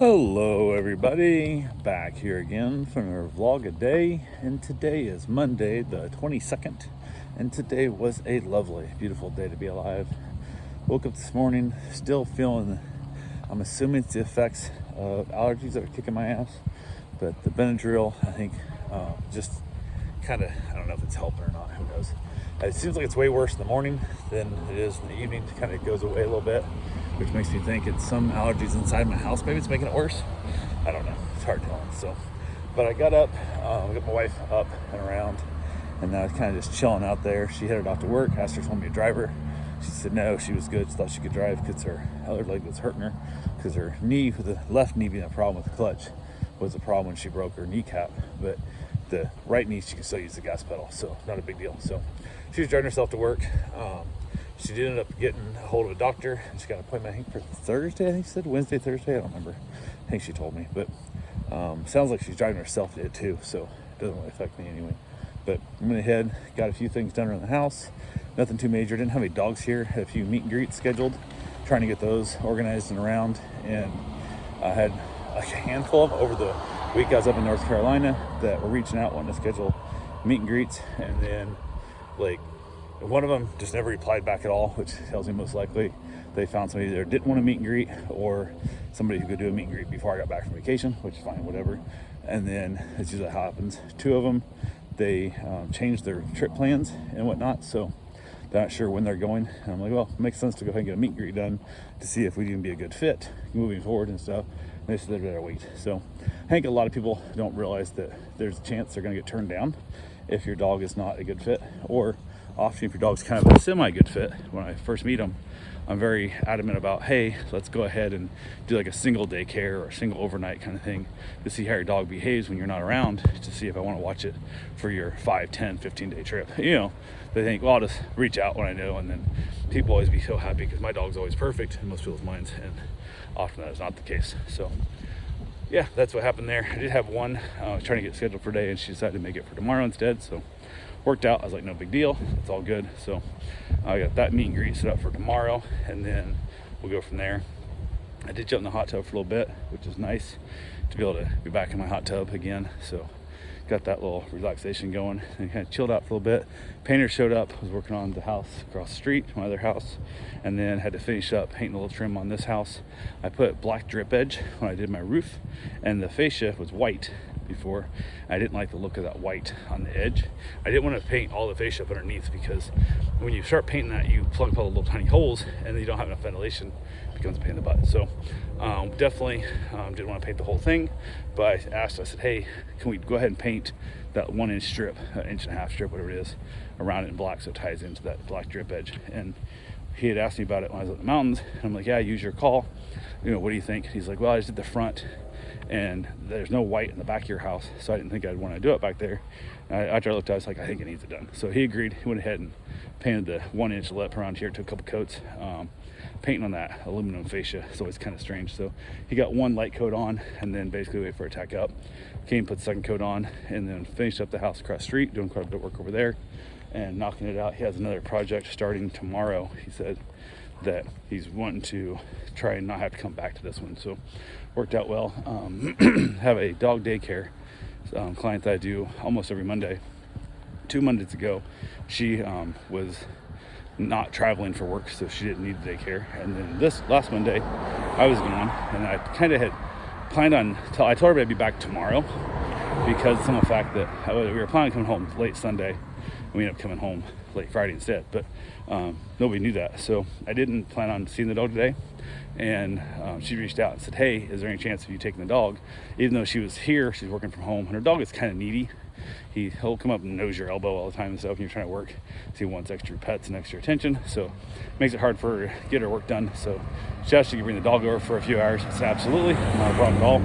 Hello everybody, back here again for another vlog a day, and today is Monday the 22nd, and today was a lovely, beautiful day to be alive. Woke up this morning still feeling, I'm assuming it's the effects of allergies that are kicking my ass, but the Benadryl, I think, just kind of, I don't know if it's helping or not, who knows. It seems like it's way worse in the morning than it is in the evening. It kind of goes away a little bit, which makes me think it's some allergies inside my house. Maybe it's making it worse. I don't know. It's hard telling. So, but I got up, got my wife up and around, and I was kind of just chilling out there. She headed off to work. Asked her if she wanted me to drive her. She said no, she was good. She thought she could drive because her other leg was hurting her, because her knee, with the left knee being a problem with the clutch, was a problem when she broke her kneecap. But the right knee, she could still use the gas pedal, so not a big deal. So she was driving herself to work. She did end up getting a hold of a doctor, and she got an appointment, I think, for Thursday. I think she said Wednesday, Thursday. I don't remember. I think she told me, but sounds like she's driving herself to it too, so it doesn't really affect me anyway. But I went ahead, got a few things done around the house. Nothing too major. Didn't have any dogs here. Had a few meet and greets scheduled, trying to get those organized and around. And I had like a handful of over the week I was up in North Carolina that were reaching out wanting to schedule meet and greets, and then like one of them just never replied back at all, which tells me most likely they found somebody that didn't want to meet and greet, or somebody who could do a meet and greet before I got back from vacation, which is fine, whatever. And then it's usually how it happens. Two of them, they changed their trip plans and whatnot, so they're not sure when they're going. And I'm like, well, it makes sense to go ahead and get a meet and greet done to see if we'd even be a good fit moving forward and stuff. And they said they'd better wait. So I think a lot of people don't realize that there's a chance they're going to get turned down if your dog is not a good fit, or often if your dog's kind of a semi-good fit. When I first meet them, I'm very adamant about, hey, let's go ahead and do like a single day care or a single overnight kind of thing to see how your dog behaves when you're not around, to see if I want to watch it for your 5, 10, 15 day trip. You know, they think, well, I'll just reach out when I know, and then people always be so happy because my dog's always perfect in most people's minds, and often that is not the case. So yeah, that's what happened there. I did have one trying to get scheduled for today, and she decided to make it for tomorrow instead, so worked out. I was like, no big deal, it's all good. So I got that meet and greet set up for tomorrow, and then we'll go from there. I did jump in the hot tub for a little bit, which is nice to be able to be back in my hot tub again. So got that little relaxation going and kind of chilled out for a little bit. Painter showed up, was working on the house across the street, my other house, and then had to finish up painting a little trim on this house. I put black drip edge when I did my roof, and the fascia was white before. I didn't like the look of that white on the edge. I didn't want to paint all the fascia up underneath, because when you start painting that, you plug up all the little tiny holes, and then you don't have enough ventilation. It becomes a pain in the butt. So definitely didn't want to paint the whole thing, but I asked, I said, hey, can we go ahead and paint that 1 inch strip, 1.5 inch strip, whatever it is, around it in black, so it ties into that black drip edge. And he had asked me about it when I was at the mountains, and I'm like, yeah, use your call. You know, what do you think? He's like, well, I just did the front, and there's no white in the back of your house, so I didn't think I'd want to do it back there. After I looked, I was like, I think it needs it done. So he agreed. He went ahead and painted the 1 inch lip around here, took a couple coats. Painting on that aluminum fascia is always kind of strange. So he got one light coat on, and then basically wait for it to tack up. Came, put the second coat on, and then finished up the house across the street, doing quite a bit of work over there and knocking it out. He has another project starting tomorrow. He said that he's wanting to try and not have to come back to this one, so worked out well. Have a dog daycare client that I do almost every Monday. 2 Mondays ago, she was not traveling for work, so she didn't need daycare. And then this last Monday, I was gone, and I kind of had planned on, I told her I'd be back tomorrow, because of the fact that we were planning on coming home late Sunday, and we ended up coming home late Friday instead. But nobody knew that, so I didn't plan on seeing the dog today. And she reached out and said, hey, is there any chance of you taking the dog? Even though she was here, she's working from home, and her dog is kind of needy. He'll come up and nose your elbow all the time and stuff when you're trying to work. So he wants extra pets and extra attention, so it makes it hard for her to get her work done. So she asked if she could bring the dog over for a few hours. I said, absolutely, not a problem at all.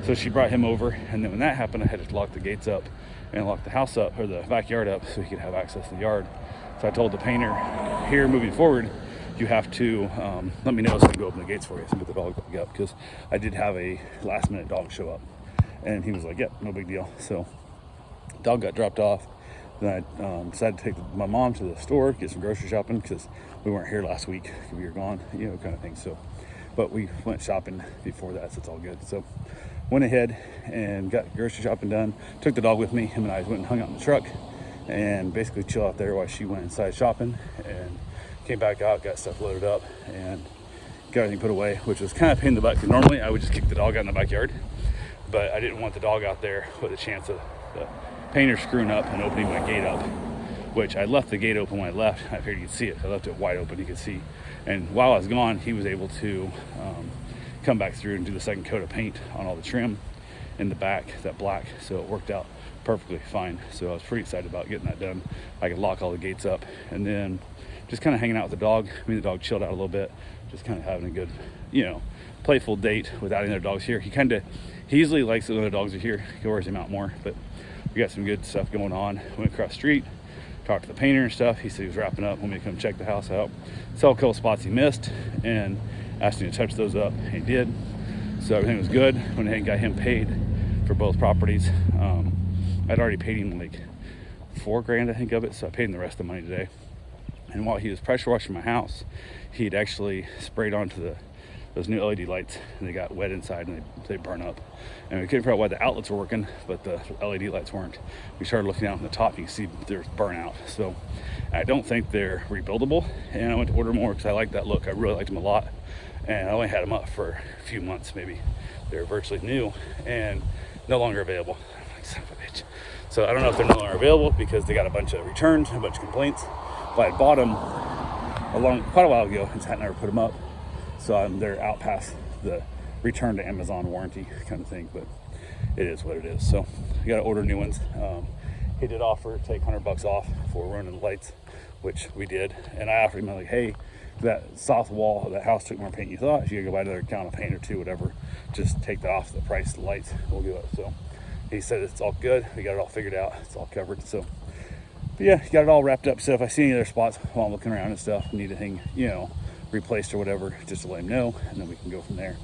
So she brought him over, and then when that happened, I had to lock the gates up and lock the house up, or the backyard up, so he could have access to the yard. So I told the painter, here moving forward, you have to let me know so I can go open the gates for you, so I can get the dog back up, because I did have a last minute dog show up. And he was like, yep, no big deal. So dog got dropped off. Then I decided to take my mom to the store, get some grocery shopping, because we weren't here last week, we were gone, you know, kind of thing. So but we went shopping before that, so it's all good. So went ahead and got grocery shopping done, took the dog with me. Him and I went and hung out in the truck and basically chill out there while she went inside shopping, and came back out, got stuff loaded up, and got everything put away, which was kind of a pain in the butt, because normally I would just kick the dog out in the backyard, but I didn't want the dog out there with a chance of the painter screwing up and opening my gate up, which I left the gate open when I left. I figured you'd see it. I left it wide open, you could see. And while I was gone, he was able to come back through and do the second coat of paint on all the trim in the back, that black, so it worked out perfectly fine. So I was pretty excited about getting that done. I could lock all the gates up, and then just kind of hanging out with the dog. I mean, the dog chilled out a little bit, just kind of having a good, playful date without any other dogs here. He usually likes it when the dogs are here. He wears him out more, but we got some good stuff going on. Went across the street, talked to the painter and stuff. He said he was wrapping up, wanted me to come check the house out. Saw a couple spots he missed and asked me to touch those up, and he did. So everything was good. Went ahead and got him paid for both properties. I'd already paid him like $4,000, I think, of it, so I paid him the rest of the money today. And while he was pressure washing my house, he'd actually sprayed onto those new LED lights, and they got wet inside and they burn up. And we couldn't figure out why the outlets were working, but the LED lights weren't. We started looking out on the top, and you can see there's burnout. So I don't think they're rebuildable, and I went to order more because I like that look. I really liked them a lot, and I only had them up for a few months maybe. They're virtually new and no longer available. I'm like, son of a bitch. So I don't know if they're no longer available because they got a bunch of returns, a bunch of complaints. But I bought them quite a while ago and hadn't ever put them up. So they're out past the return to Amazon warranty kind of thing, but it is what it is. So I got to order new ones. He did offer to take $100 off for running the lights, which we did. And I offered him, like, hey, that south wall of that house took more paint than you thought. If you gotta go buy another count of paint or two, whatever, just take that off the price of the lights. We'll do it. So he said it's all good. We got it all figured out. It's all covered. So, but yeah, got it all wrapped up. So if I see any other spots while I'm looking around and stuff, need anything, replaced or whatever, just to let him know, and then we can go from there.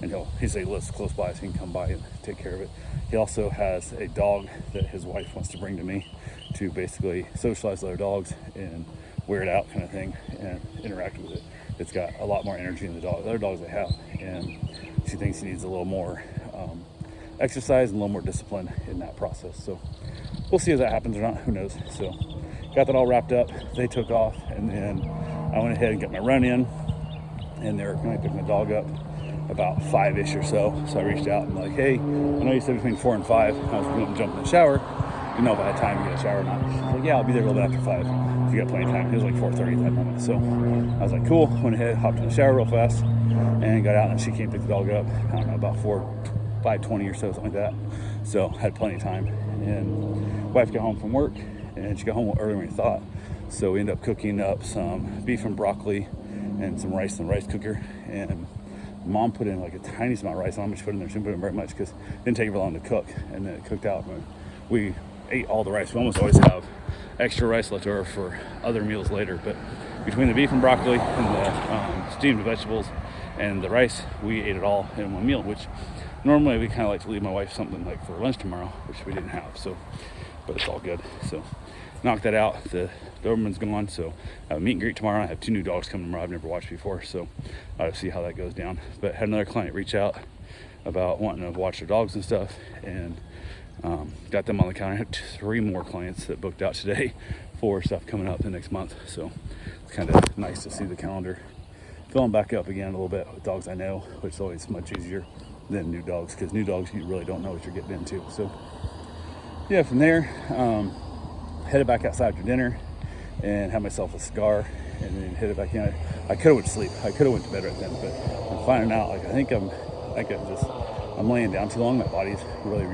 And he said he lives close by, so he can come by and take care of it. He also has a dog that his wife wants to bring to me to basically socialize with other dogs and wear it out kind of thing and interact with it. It's got a lot more energy than the other dogs I have, and she thinks he needs a little more exercise and a little more discipline in that process. So we'll see if that happens or not, who knows. So got that all wrapped up. They took off, and then I went ahead and got my run in, and they were going to pick my dog up about 5-ish or so. So I reached out and like, hey, I know you said between 4 and 5. I was going to jump in the shower. You know if I had time to get a shower or not. She's like, yeah, I'll be there a little bit after 5. So you got plenty of time. It was like 4:30 at that moment. So I was like, cool. Went ahead, hopped in the shower real fast, and got out, and she came to pick the dog up. I don't know, about 5:20 or so, something like that. So had plenty of time. And wife got home from work, and she got home earlier than we thought. So we ended up cooking up some beef and broccoli and some rice in the rice cooker. And Mom put in like a tiny amount of rice. I don't know how much she put in there. She didn't put in very much because it didn't take very long to cook. And then it cooked out. We ate all the rice. We almost always have extra rice left over for other meals later. But between the beef and broccoli and the steamed vegetables and the rice, we ate it all in one meal, which normally we kind of like to leave my wife something like for lunch tomorrow, which we didn't have. So, but it's all good. So knocked that out. The Doberman's gone, so I have a meet and greet tomorrow. I have 2 new dogs coming tomorrow I've never watched before, so I'll see how that goes down. But had another client reach out about wanting to watch their dogs and stuff, and got them on the calendar. I have 3 more clients that booked out today for stuff coming up the next month, so it's kind of nice to see the calendar filling back up again a little bit with dogs I know, which is always much easier than new dogs, because new dogs you really don't know what you're getting into. So yeah, from there headed back outside after dinner and had myself a cigar, and then headed back in. I could have went to sleep. I could have went to bed right then, but I'm finding out, like, I think I'm laying down too long. My body's really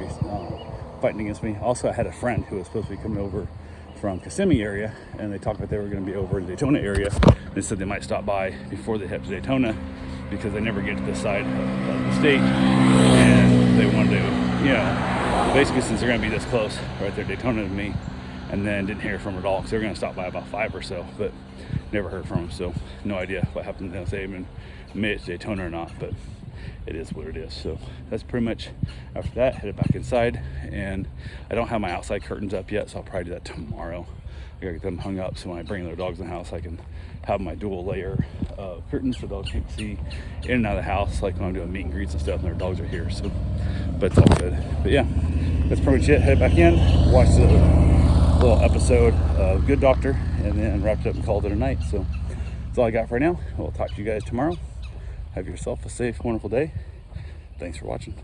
fighting against me. Also, I had a friend who was supposed to be coming over from Kissimmee area, and they talked about they were going to be over in the Daytona area. They said they might stop by before they head to Daytona because they never get to this side of the state, and they wanted to, basically, since they're going to be this close, right there, Daytona to me, and then didn't hear from her at all, because they were going to stop by about 5 or so, but never heard from them. So no idea what happened. If they even made it to Daytona or not, but it is what it is. So that's pretty much, after that, headed back inside, and I don't have my outside curtains up yet, so I'll probably do that tomorrow. gotta get them hung up so when I bring their dogs in the house, I can have my dual layer curtains so dogs can see in and out of the house, like when I'm doing meet and greets and stuff and their dogs are here. So, but it's all good. But yeah, that's pretty much it. Head back in, watch the little episode of Good Doctor, and then wrapped it up and called it a night. So that's all I got for now. We'll talk to you guys tomorrow. Have yourself a safe, wonderful day. Thanks for watching.